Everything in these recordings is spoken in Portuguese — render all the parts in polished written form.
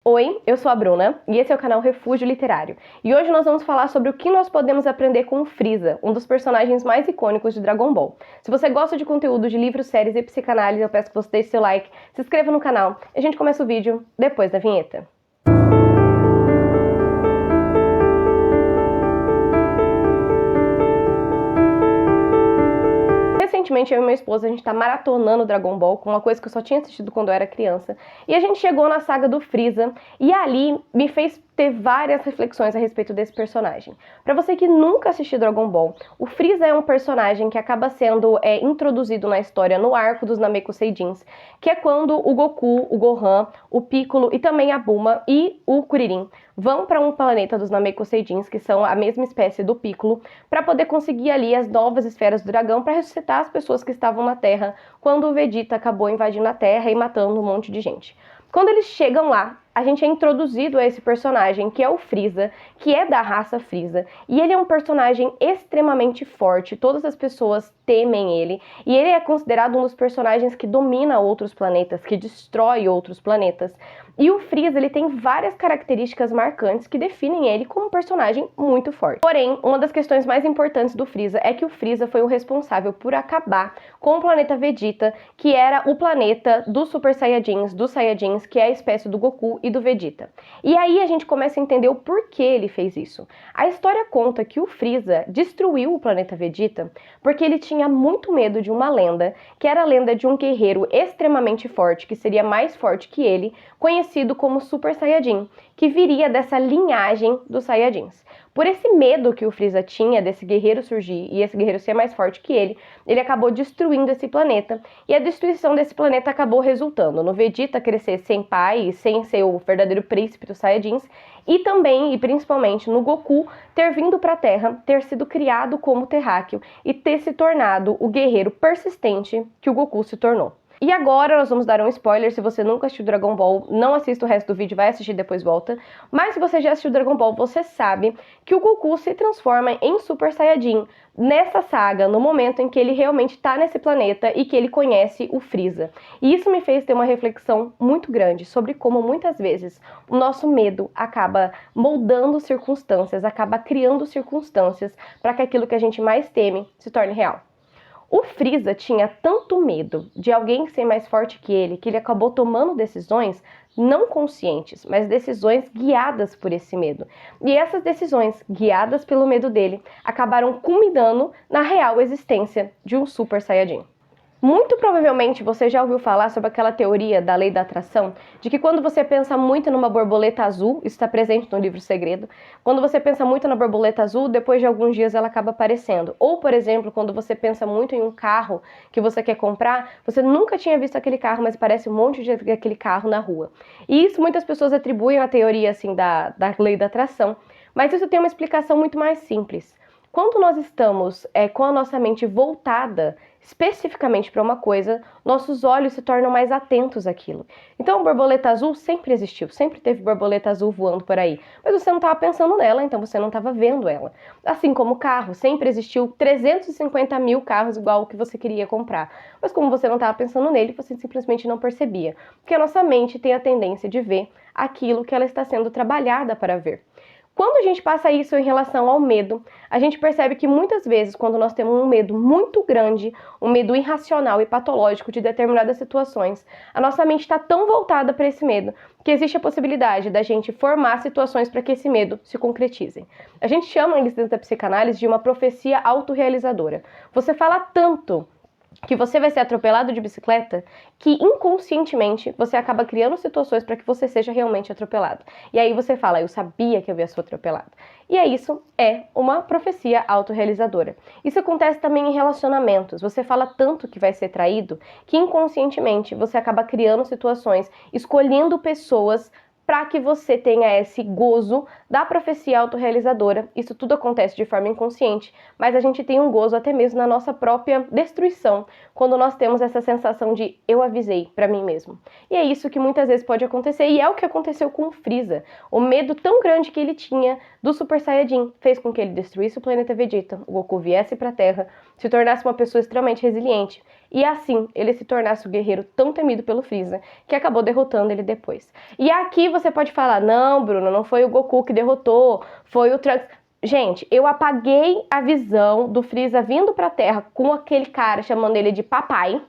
Oi, eu sou a Bruna e esse é o canal Refúgio Literário. E hoje nós vamos falar sobre o que nós podemos aprender com o Frieza, um dos personagens mais icônicos de Dragon Ball. Se você gosta de conteúdo de livros, séries e psicanálise, eu peço que você deixe seu like, se inscreva no canal e a gente começa o vídeo depois da vinheta. Recentemente, eu e minha esposa, a gente tá maratonando Dragon Ball, com uma coisa que eu só tinha assistido quando eu era criança. E a gente chegou na saga do Frieza, e ali me fez ter várias reflexões a respeito desse personagem. Pra você que nunca assistiu Dragon Ball, o Frieza é um personagem que acaba sendo introduzido na história no arco dos Namekuseidins, que é quando o Goku, o Gohan, o Piccolo e também a Bulma e o Kuririn vão para um planeta dos Namekuseidins, que são a mesma espécie do Piccolo, para poder conseguir ali as novas esferas do dragão para ressuscitar as pessoas que estavam na Terra quando o Vegeta acabou invadindo a Terra e matando um monte de gente. Quando eles chegam lá, a gente é introduzido a esse personagem, que é o Frieza, que é da raça Frieza, e ele é um personagem extremamente forte, todas as pessoas temem ele, e ele é considerado um dos personagens que domina outros planetas, que destrói outros planetas. E o Frieza, ele tem várias características marcantes que definem ele como um personagem muito forte. Porém, uma das questões mais importantes do Frieza é que o Frieza foi o responsável por acabar com o planeta Vegeta, que era o planeta dos Super Saiyajins, dos Saiyajins, que é a espécie do Goku e do Vegeta. E aí a gente começa a entender o porquê ele fez isso. A história conta que o Frieza destruiu o planeta Vegeta porque ele tinha muito medo de uma lenda, que era a lenda de um guerreiro extremamente forte, que seria mais forte que ele, conhecido como Super Saiyajin, que viria dessa linhagem dos Saiyajins. Por esse medo que o Frieza tinha desse guerreiro surgir e esse guerreiro ser mais forte que ele acabou destruindo esse planeta, e a destruição desse planeta acabou resultando no Vegeta crescer sem pai e sem ser o verdadeiro príncipe dos Saiyajins, e também, e principalmente, no Goku ter vindo para a Terra, ter sido criado como terráqueo e ter se tornado o guerreiro persistente que o Goku se tornou. E agora nós vamos dar um spoiler, se você nunca assistiu Dragon Ball, não assista o resto do vídeo, vai assistir depois volta. Mas se você já assistiu Dragon Ball, você sabe que o Goku se transforma em Super Saiyajin nessa saga, no momento em que ele realmente está nesse planeta e que ele conhece o Frieza. E isso me fez ter uma reflexão muito grande sobre como muitas vezes o nosso medo acaba moldando circunstâncias, acaba criando circunstâncias para que aquilo que a gente mais teme se torne real. O Frieza tinha tanto medo de alguém ser mais forte que ele acabou tomando decisões não conscientes, mas decisões guiadas por esse medo. E essas decisões, guiadas pelo medo dele, acabaram culminando na real existência de um Super Saiyajin. Muito provavelmente você já ouviu falar sobre aquela teoria da lei da atração, de que quando você pensa muito numa borboleta azul, isso está presente no livro Segredo, quando você pensa muito na borboleta azul, depois de alguns dias ela acaba aparecendo. Ou, por exemplo, quando você pensa muito em um carro que você quer comprar, você nunca tinha visto aquele carro, mas parece um monte de aquele carro na rua. E isso muitas pessoas atribuem à teoria assim, da lei da atração, mas isso tem uma explicação muito mais simples. Quando nós estamos com a nossa mente voltada especificamente para uma coisa, nossos olhos se tornam mais atentos àquilo. Então a borboleta azul sempre existiu, sempre teve borboleta azul voando por aí, mas você não estava pensando nela, então você não estava vendo ela. Assim como o carro, sempre existiu 350 mil carros igual o que você queria comprar, mas como você não estava pensando nele, você simplesmente não percebia, porque a nossa mente tem a tendência de ver aquilo que ela está sendo trabalhada para ver. Quando a gente passa isso em relação ao medo, a gente percebe que muitas vezes, quando nós temos um medo muito grande, um medo irracional e patológico de determinadas situações, a nossa mente está tão voltada para esse medo que existe a possibilidade da gente formar situações para que esse medo se concretize. A gente chama, dentro da psicanálise, de uma profecia autorrealizadora. Você fala tanto que você vai ser atropelado de bicicleta, que inconscientemente você acaba criando situações para que você seja realmente atropelado. E aí você fala, eu sabia que eu ia ser atropelado. E isso é uma profecia autorrealizadora. Isso acontece também em relacionamentos. Você fala tanto que vai ser traído, que inconscientemente você acaba criando situações, escolhendo pessoas para que você tenha esse gozo da profecia autorrealizadora. Isso tudo acontece de forma inconsciente, mas a gente tem um gozo até mesmo na nossa própria destruição, quando nós temos essa sensação de eu avisei para mim mesmo. E é isso que muitas vezes pode acontecer, e é o que aconteceu com o Frieza. O medo tão grande que ele tinha do Super Saiyajin fez com que ele destruísse o planeta Vegeta, o Goku viesse para a Terra, se tornasse uma pessoa extremamente resiliente. e assim ele se tornasse o guerreiro tão temido pelo Freeza, que acabou derrotando ele depois. E aqui você pode falar, não, Bruno, não foi o Goku que derrotou, foi o Trunks. Gente, eu apaguei a visão do Freeza vindo pra Terra com aquele cara chamando ele de papai,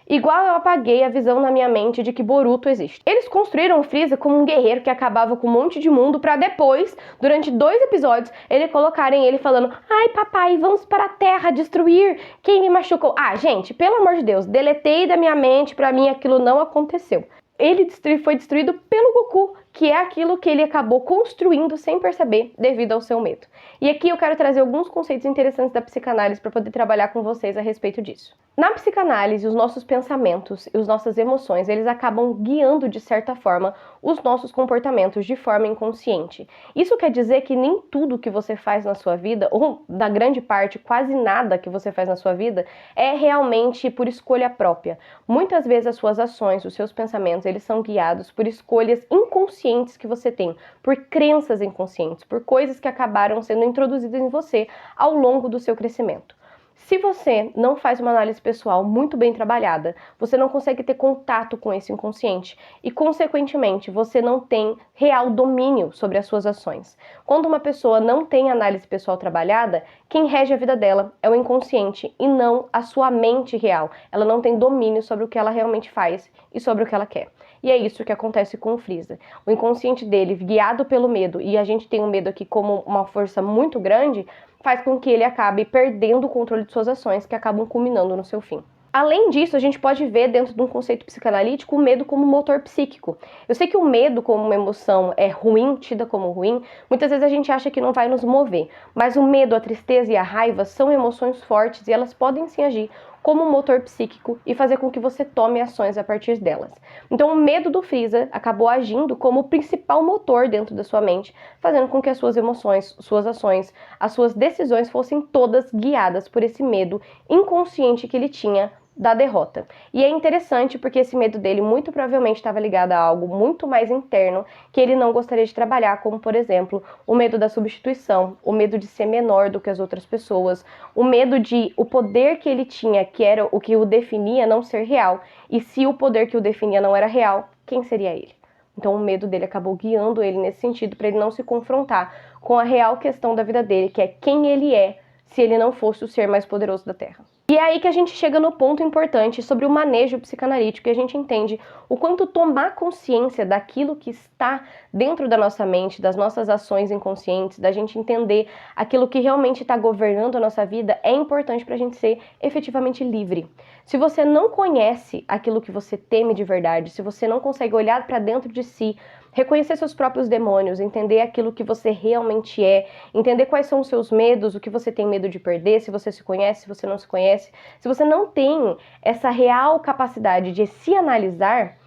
igual eu apaguei a visão na minha mente de que Boruto existe. Eles construíram o Freeza como um guerreiro que acabava com um monte de mundo pra depois, durante 2 episódios, ele colocarem ele falando: ai papai, vamos para a Terra destruir quem me machucou. Ah, gente, pelo amor de Deus, deletei da minha mente, pra mim aquilo não aconteceu. Ele foi destruído pelo Goku, que é aquilo que ele acabou construindo sem perceber devido ao seu medo. E aqui eu quero trazer alguns conceitos interessantes da psicanálise para poder trabalhar com vocês a respeito disso. Na psicanálise, os nossos pensamentos e as nossas emoções, eles acabam guiando de certa forma os nossos comportamentos de forma inconsciente. Isso quer dizer que nem tudo que você faz na sua vida, ou da grande parte, quase nada que você faz na sua vida, é realmente por escolha própria. Muitas vezes as suas ações, os seus pensamentos, eles são guiados por escolhas inconscientes que você tem, por crenças inconscientes, por coisas que acabaram sendo introduzidas em você ao longo do seu crescimento. Se você não faz uma análise pessoal muito bem trabalhada, você não consegue ter contato com esse inconsciente e, consequentemente, você não tem real domínio sobre as suas ações. Quando uma pessoa não tem análise pessoal trabalhada, quem rege a vida dela é o inconsciente e não a sua mente real. Ela não tem domínio sobre o que ela realmente faz e sobre o que ela quer. E é isso que acontece com o Freeza. O inconsciente dele, guiado pelo medo, e a gente tem o medo aqui como uma força muito grande, faz com que ele acabe perdendo o controle de suas ações, que acabam culminando no seu fim. Além disso, a gente pode ver dentro de um conceito psicanalítico o medo como motor psíquico. Eu sei que o medo como uma emoção é ruim, tida como ruim, muitas vezes a gente acha que não vai nos mover, mas o medo, a tristeza e a raiva são emoções fortes e elas podem sim agir como um motor psíquico e fazer com que você tome ações a partir delas. Então o medo do Freeza acabou agindo como o principal motor dentro da sua mente, fazendo com que as suas emoções, suas ações, as suas decisões fossem todas guiadas por esse medo inconsciente que ele tinha da derrota. E é interessante porque esse medo dele muito provavelmente estava ligado a algo muito mais interno que ele não gostaria de trabalhar, como por exemplo, o medo da substituição, o medo de ser menor do que as outras pessoas, o medo de o poder que ele tinha, que era o que o definia, não ser real, e se o poder que o definia não era real, quem seria ele? Então o medo dele acabou guiando ele nesse sentido para ele não se confrontar com a real questão da vida dele, que é quem ele é se ele não fosse o ser mais poderoso da Terra. E é aí que a gente chega no ponto importante sobre o manejo psicanalítico e a gente entende o quanto tomar consciência daquilo que está dentro da nossa mente, das nossas ações inconscientes, da gente entender aquilo que realmente está governando a nossa vida é importante para a gente ser efetivamente livre. Se você não conhece aquilo que você teme de verdade, se você não consegue olhar para dentro de si, reconhecer seus próprios demônios, entender aquilo que você realmente é, entender quais são os seus medos, o que você tem medo de perder, se você se conhece, se você não se conhece. Se você não tem essa real capacidade de se analisar,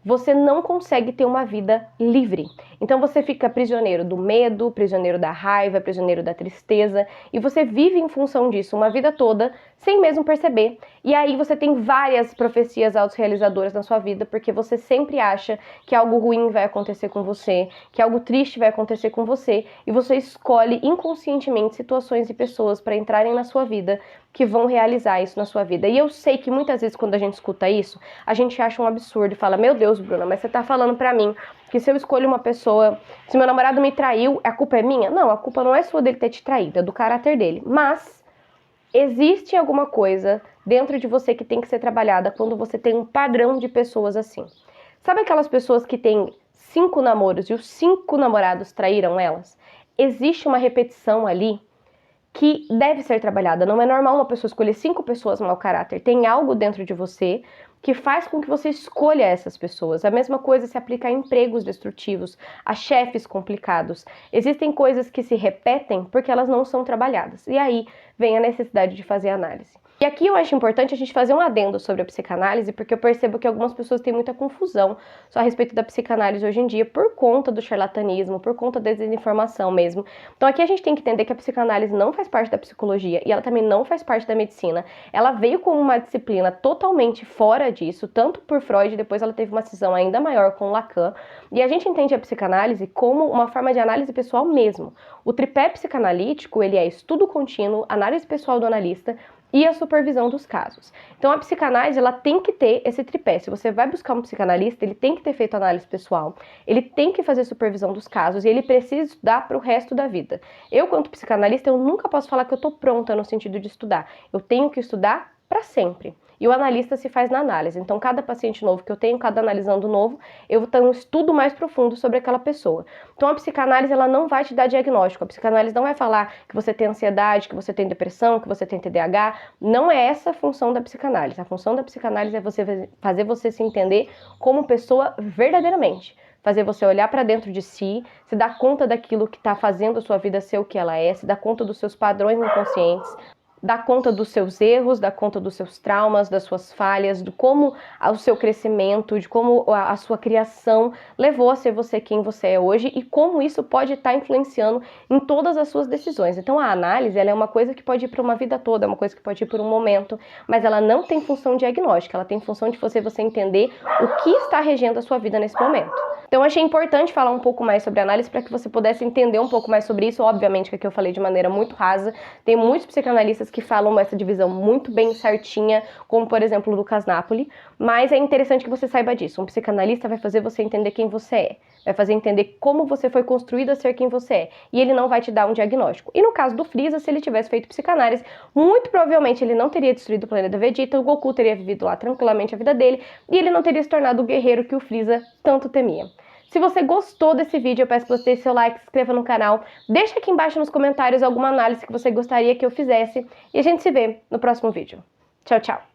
você não consegue ter uma vida livre. Então você fica prisioneiro do medo, prisioneiro da raiva, prisioneiro da tristeza, e você vive em função disso uma vida toda, sem mesmo perceber. E aí você tem várias profecias autorrealizadoras na sua vida, porque você sempre acha que algo ruim vai acontecer com você, que algo triste vai acontecer com você, e você escolhe inconscientemente situações e pessoas para entrarem na sua vida, que vão realizar isso na sua vida. E eu sei que muitas vezes quando a gente escuta isso, a gente acha um absurdo e fala, meu Deus, Bruna, mas você tá falando pra mim que se eu escolho uma pessoa, se meu namorado me traiu, a culpa é minha? Não, a culpa não é sua dele ter te traído, é do caráter dele. Mas existe alguma coisa dentro de você que tem que ser trabalhada quando você tem um padrão de pessoas assim. Sabe aquelas pessoas que têm 5 namoros e os 5 namorados traíram elas? Existe uma repetição ali que deve ser trabalhada. Não é normal uma pessoa escolher 5 pessoas mau caráter. Tem algo dentro de você que faz com que você escolha essas pessoas. A mesma coisa se aplica a empregos destrutivos, a chefes complicados. Existem coisas que se repetem porque elas não são trabalhadas. E aí vem a necessidade de fazer análise. E aqui eu acho importante a gente fazer um adendo sobre a psicanálise, porque eu percebo que algumas pessoas têm muita confusão só a respeito da psicanálise hoje em dia, por conta do charlatanismo, por conta da desinformação mesmo. Então aqui a gente tem que entender que a psicanálise não faz parte da psicologia e ela também não faz parte da medicina. Ela veio como uma disciplina totalmente fora disso, tanto por Freud, depois ela teve uma cisão ainda maior com Lacan, e a gente entende a psicanálise como uma forma de análise pessoal mesmo. O tripé psicanalítico, ele é estudo contínuo, análise pessoal do analista e a supervisão dos casos. Então a psicanálise, ela tem que ter esse tripé. Se você vai buscar um psicanalista, ele tem que ter feito análise pessoal, ele tem que fazer supervisão dos casos e ele precisa estudar para o resto da vida. Eu, quanto psicanalista, eu nunca posso falar que eu tô pronta no sentido de estudar. Eu tenho que estudar para sempre. E o analista se faz na análise. Então, cada paciente novo que eu tenho, cada analisando novo, eu tenho um estudo mais profundo sobre aquela pessoa. Então, a psicanálise, ela não vai te dar diagnóstico. A psicanálise não vai falar que você tem ansiedade, que você tem depressão, que você tem TDAH. Não é essa a função da psicanálise. A função da psicanálise é você fazer você se entender como pessoa verdadeiramente. Fazer você olhar para dentro de si, se dar conta daquilo que está fazendo a sua vida ser o que ela é, se dar conta dos seus padrões inconscientes, dar conta dos seus erros, dar conta dos seus traumas, das suas falhas, de como o seu crescimento, de como a sua criação levou a ser você quem você é hoje e como isso pode estar influenciando em todas as suas decisões. Então a análise, ela é uma coisa que pode ir para uma vida toda, é uma coisa que pode ir por um momento, mas ela não tem função diagnóstica, ela tem função de você entender o que está regendo a sua vida nesse momento. Então achei importante falar um pouco mais sobre análise para que você pudesse entender um pouco mais sobre isso. Obviamente que aqui eu falei de maneira muito rasa, tem muitos psicanalistas que falam essa divisão muito bem certinha, como por exemplo o Lucas Napoli, mas é interessante que você saiba disso. Um psicanalista vai fazer você entender quem você é, vai fazer entender como você foi construído a ser quem você é, e ele não vai te dar um diagnóstico. E no caso do Frieza, se ele tivesse feito psicanálise, muito provavelmente ele não teria destruído o planeta Vegeta, o Goku teria vivido lá tranquilamente a vida dele, e ele não teria se tornado o guerreiro que o Frieza tanto temia. Se você gostou desse vídeo, eu peço que você deixe seu like, se inscreva no canal, deixa aqui embaixo nos comentários alguma análise que você gostaria que eu fizesse e a gente se vê no próximo vídeo. Tchau, tchau!